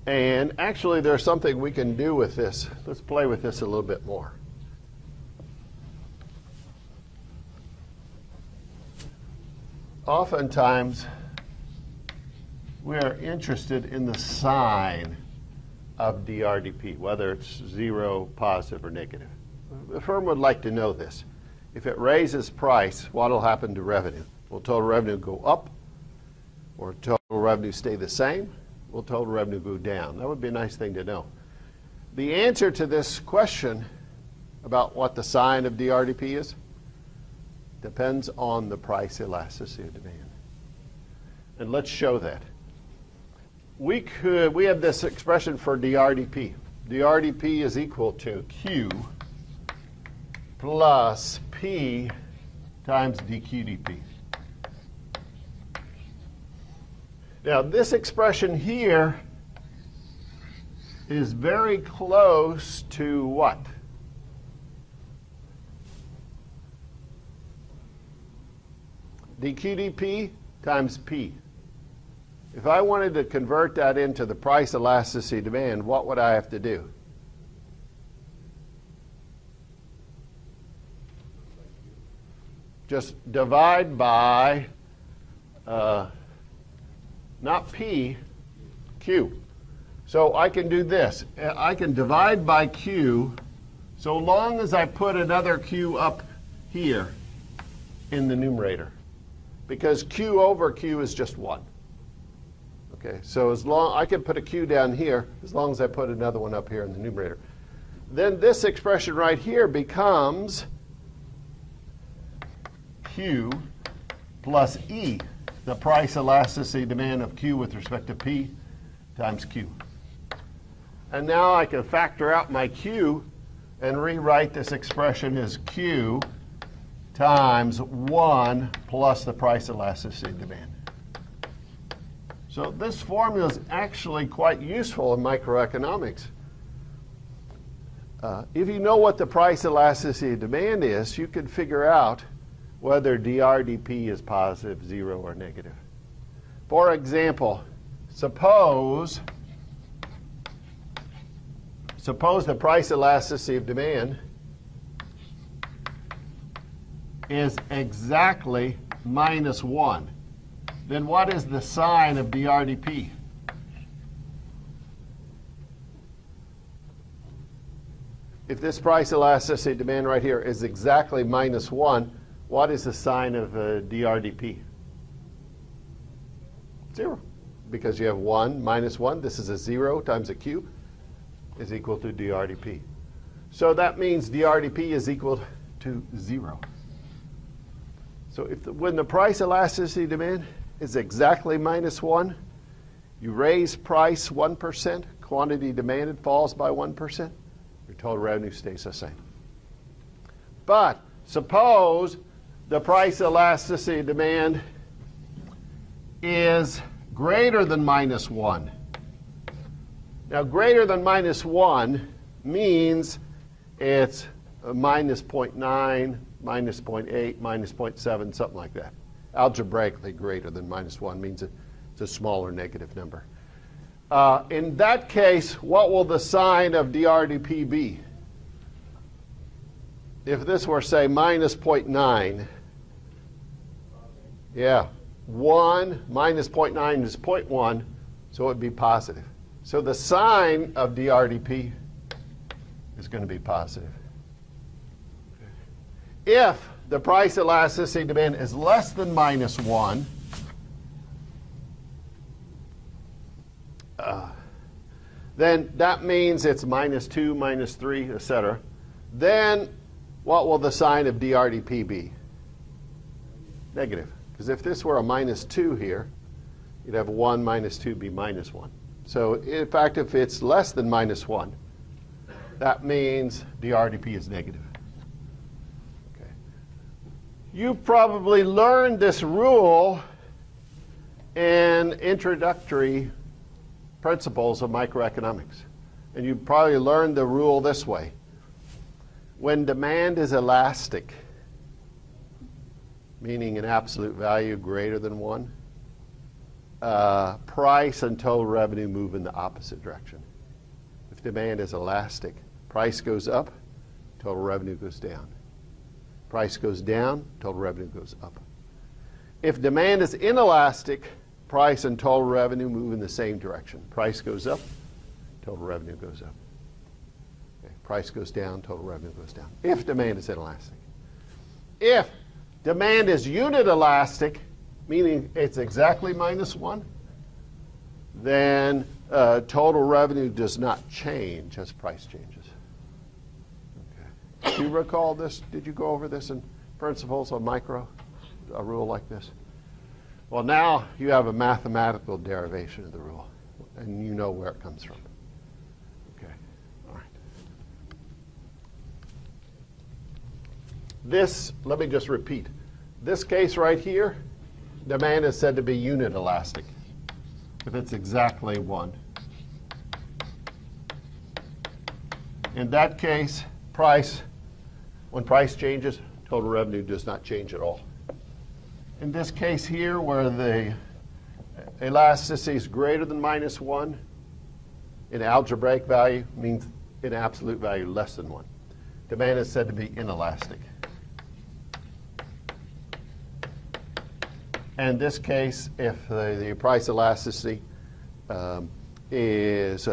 And actually, there's something we can do with this. Let's play with this a little bit more. Oftentimes, we are interested in the sign of DRDP, whether it's 0, positive, or negative. The firm would like to know this. If it raises price, what will happen to revenue? Will total revenue go up? Or total revenue stay the same? Will total revenue go down? That would be a nice thing to know. The answer to this question about what the sign of DRDP is depends on the price elasticity of demand. And let's show that. We have this expression for DRDP. DRDP is equal to Q plus P times dQdP. Now, this expression here is very close to what? dQdP times P. If I wanted to convert that into the price elasticity demand, what would I have to do? Just divide by, not P, Q. So I can do this. I can divide by Q so long as I put another Q up here in the numerator. Because Q over Q is just 1. Okay, so as long I can put a Q down here as long as I put another one up here in the numerator. Then this expression right here becomes Q plus E, the price elasticity demand of Q with respect to P times Q. And now I can factor out my Q and rewrite this expression as Q times 1 plus the price elasticity demand. So this formula is actually quite useful in microeconomics. If you know what the price elasticity demand is, you can figure out whether DRDP is positive, 0, or negative. For example, suppose the price elasticity of demand is exactly -1. Then what is the sign of DRDP? If this price elasticity demand right here is exactly -1, what is the sign of DRDP? 0. Because you have 1 minus 1. This is a 0 times a Q is equal to DRDP. So that means DRDP is equal to 0. So when the price elasticity demand is exactly -1, you raise price 1%, quantity demanded falls by 1%, your total revenue stays the same. But suppose the price elasticity demand is greater than -1. Now, greater than -1 means it's minus 0.9, minus 0.8, minus 0.7, something like that. Algebraically, greater than -1 means it's a smaller negative number. In that case, what will the sign of DRDP be? If this were, say, minus 0.9, yeah, 1 minus 0.9 is 0.1, so it would be positive. So the sign of DRDP is going to be positive. If the price elasticity demand is less than -1, then that means it's -2, -3, etc. Then what will the sign of DRDP be? Negative. Because if this were a -2 here, you'd have 1 minus 2 be -1. So in fact, if it's less than -1, that means DRDP is negative. Okay. You probably learned this rule in introductory principles of microeconomics. And you probably learned the rule this way. When demand is elastic, meaning an absolute value greater than 1, price and total revenue move in the opposite direction. If demand is elastic, price goes up, total revenue goes down. Price goes down, total revenue goes up. If demand is inelastic, price and total revenue move in the same direction. Price goes up, total revenue goes up. Okay. Price goes down, total revenue goes down. If demand is inelastic. If demand is unit elastic, meaning it's exactly -1, then total revenue does not change as price changes. Okay. Do you recall this? Did you go over this in principles of micro, a rule like this? Well, now you have a mathematical derivation of the rule, and you know where it comes from. Okay. All right. This, let me just repeat. This case right here, demand is said to be unit elastic if it's exactly 1. In that case, when price changes, total revenue does not change at all. In this case here, where the elasticity is greater than -1, in algebraic value means in absolute value less than 1. Demand is said to be inelastic. And in this case, if the price elasticity is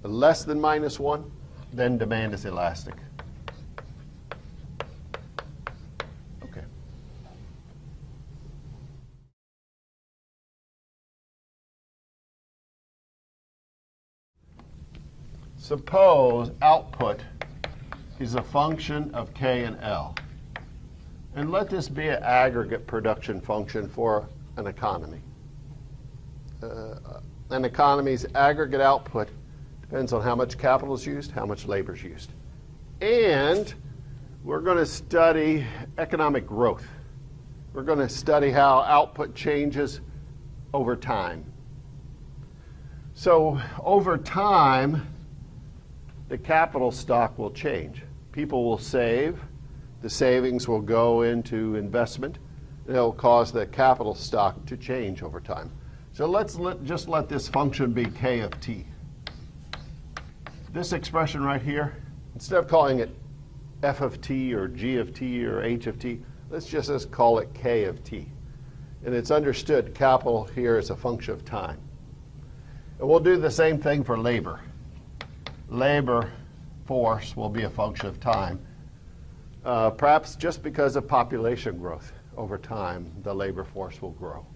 less than -1, then demand is elastic. Okay. Suppose output is a function of K and L. And let this be an aggregate production function for an economy. An economy's aggregate output depends on how much capital is used, how much labor is used. And we're going to study economic growth. We're going to study how output changes over time. So over time, the capital stock will change. People will save. The savings will go into investment. It'll cause the capital stock to change over time. So let's just let this function be K of T. This expression right here, instead of calling it F of T or G of T or H of T, let's just call it K of T. And it's understood capital here is a function of time. And we'll do the same thing for labor. Labor force will be a function of time. Perhaps just because of population growth over time, the labor force will grow.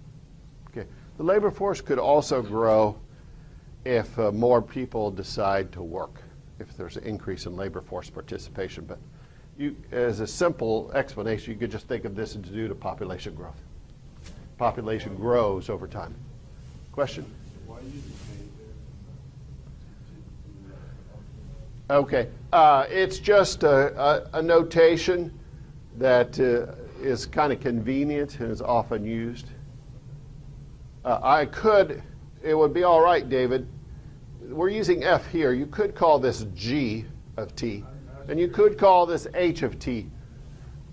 Okay. The labor force could also grow if more people decide to work, if there's an increase in labor force participation. But as a simple explanation, you could just think of this as due to population growth. Population grows over time. Question? Why use okay. It's just a notation that is kind of convenient and is often used. It would be all right, David. We're using F here. You could call this G of T, and you could call this H of T.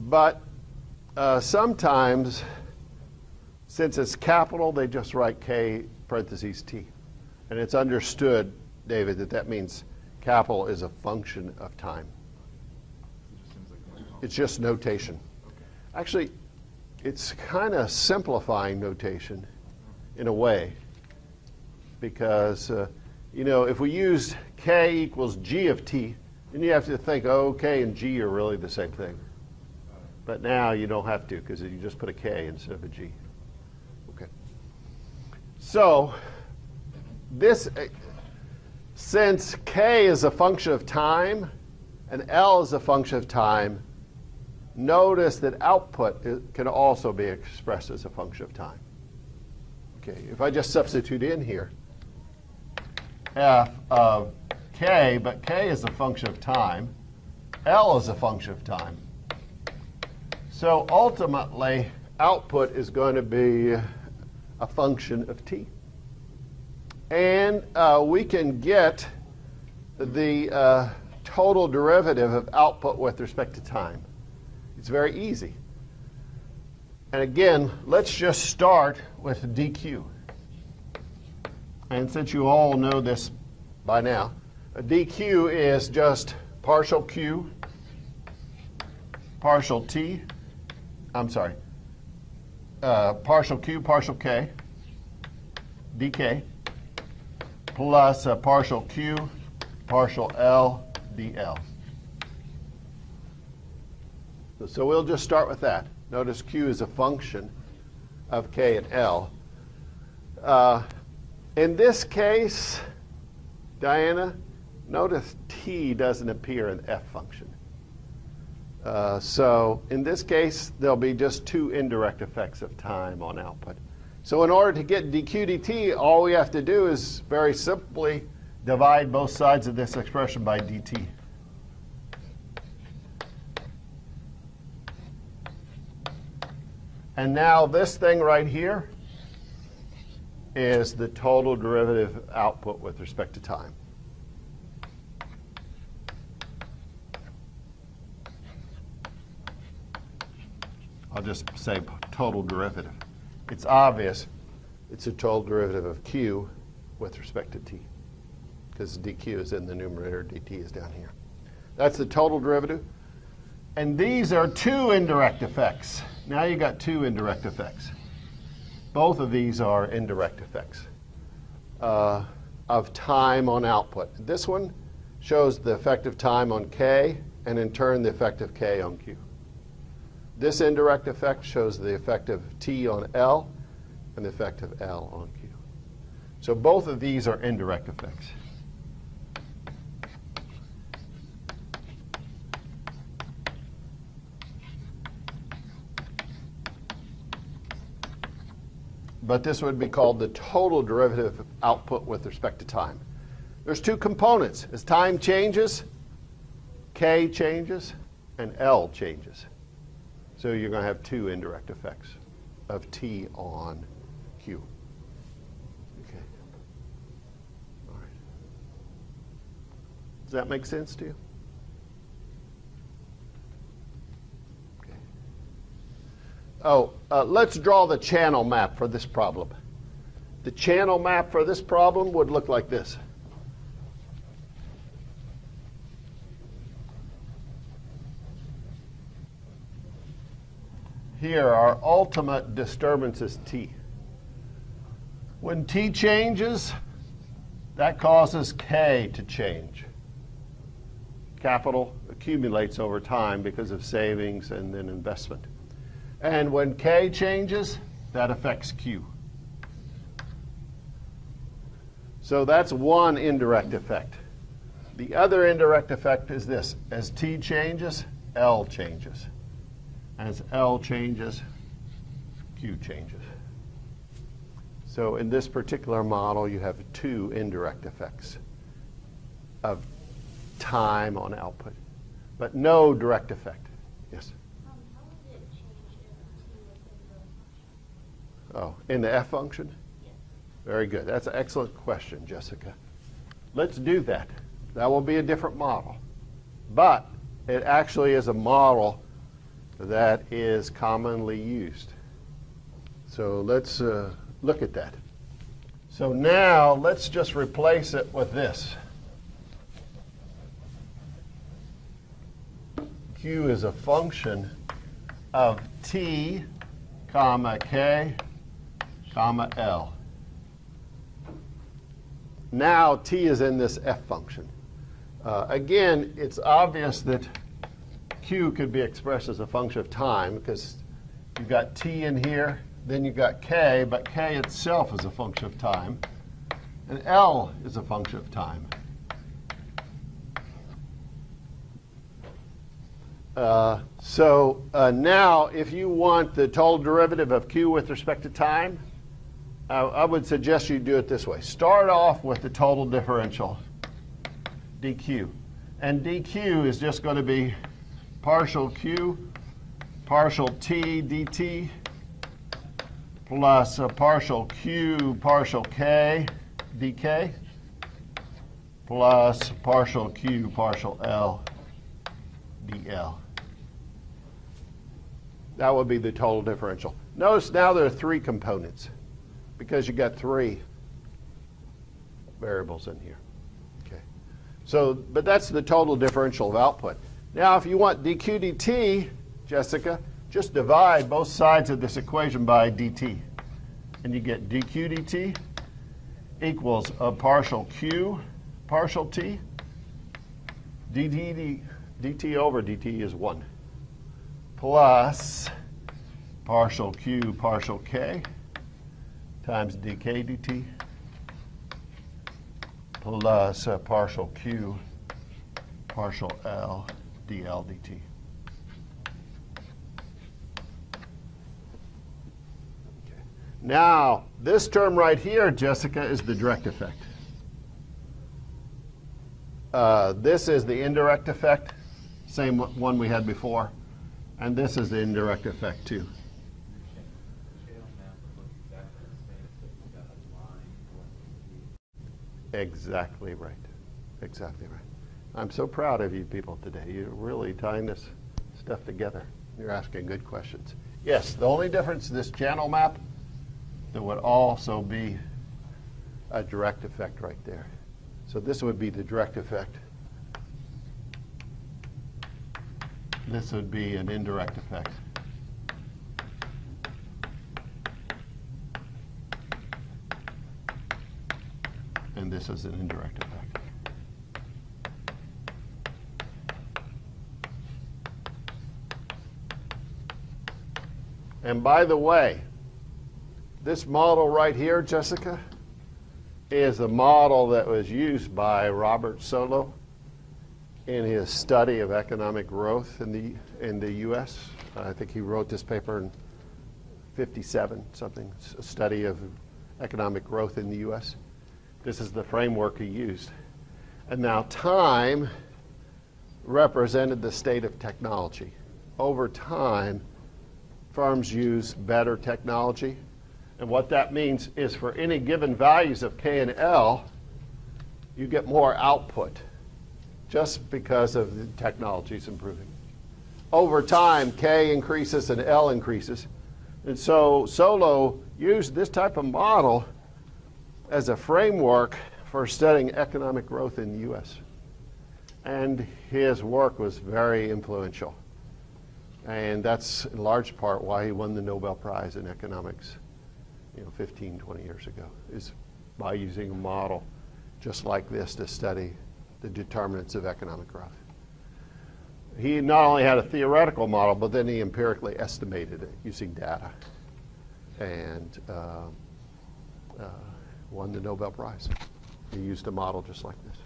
But sometimes, since it's capital, they just write K parentheses T. And it's understood, David, that means capital is a function of time. It's just notation. Actually, it's kind of simplifying notation in a way, because if we use K equals G of T, then you have to think, oh, K and G are really the same thing. But now you don't have to, because you just put a K instead of a G. Okay. So since K is a function of time and L is a function of time, notice that output can also be expressed as a function of time. Okay, if I just substitute in here F of K, but K is a function of time, L is a function of time. So ultimately, output is going to be a function of T. And we can get the total derivative of output with respect to time. It's very easy. And again, let's just start with dq. And since you all know this by now, a dq is just partial q, partial t, partial q, partial k, dk, plus a partial q, partial L, dl. So we'll just start with that. Notice q is a function of k and L. In this case, Diana, notice t doesn't appear in the f function. So in this case, there'll be just two indirect effects of time on output. So in order to get dq dt, all we have to do is very simply divide both sides of this expression by dt. And now this thing right here is the total derivative output with respect to time. I'll just say total derivative. It's obvious it's a total derivative of q with respect to t, because dq is in the numerator, dt is down here. That's the total derivative. And these are two indirect effects. Now you got two indirect effects. Both of these are indirect effects of time on output. This one shows the effect of time on k, and in turn the effect of k on q. This indirect effect shows the effect of t on L and the effect of L on q. So both of these are indirect effects. But this would be called the total derivative of output with respect to time. There's two components. As time changes, k changes and L changes. So you're going to have two indirect effects of t on q. Okay. All right. Does that make sense to you? Okay. Oh, let's draw the channel map for this problem. The channel map for this problem would look like this. Here, our ultimate disturbance is t. When t changes, that causes k to change. Capital accumulates over time because of savings and then investment. And when k changes, that affects q. So that's one indirect effect. The other indirect effect is this. As t changes, L changes. As L changes, Q changes. So in this particular model, you have two indirect effects of time on output, but no direct effect. Yes? How would it change if t was in the function? Oh, in the f function? Yes. Very good. That's an excellent question, Jessica. Let's do that. That will be a different model. But it actually is a model that is commonly used. So let's look at that. So now let's just replace it with this. Q is a function of t, comma k, comma L. Now t is in this f function. Again, it's obvious that Q could be expressed as a function of time because you've got t in here, then you've got k, but k itself is a function of time, and L is a function of time. Now, if you want the total derivative of Q with respect to time, I would suggest you do it this way. Start off with the total differential, dq. And dq is just going to be partial q, partial t dt, plus a partial q, partial k dk, plus partial q, partial L dl. That would be the total differential. Notice now there are 3 components because you got 3 variables in here. Okay. So, but that's the total differential of output. Now, if you want dq dt, Jessica, just divide both sides of this equation by dt. And you get dq dt equals a partial q partial t. dt over dt is 1. Plus partial q partial k times dk dt plus partial q partial l dl dt. Okay. Now, this term right here, Jessica, is the direct effect. This is the indirect effect, same one we had before. And this is the indirect effect, too. Exactly right. Exactly right. I'm so proud of you people today. You're really tying this stuff together. You're asking good questions. Yes, the only difference in this channel map, there would also be a direct effect right there. So this would be the direct effect. This would be an indirect effect. And this is an indirect effect. And by the way, this model right here, Jessica, is a model that was used by Robert Solow in his study of economic growth in the U.S. I think he wrote this paper in 57, something, a study of economic growth in the U.S. This is the framework he used. And now time represented the state of technology. Over time, firms use better technology. And what that means is for any given values of K and L, you get more output just because of the technology's improving. Over time, K increases and L increases. And so Solow used this type of model as a framework for studying economic growth in the U.S. And his work was very influential. And that's in large part why he won the Nobel Prize in economics, 15, 20 years ago, is by using a model just like this to study the determinants of economic growth. He not only had a theoretical model, but then he empirically estimated it using data and won the Nobel Prize. He used a model just like this.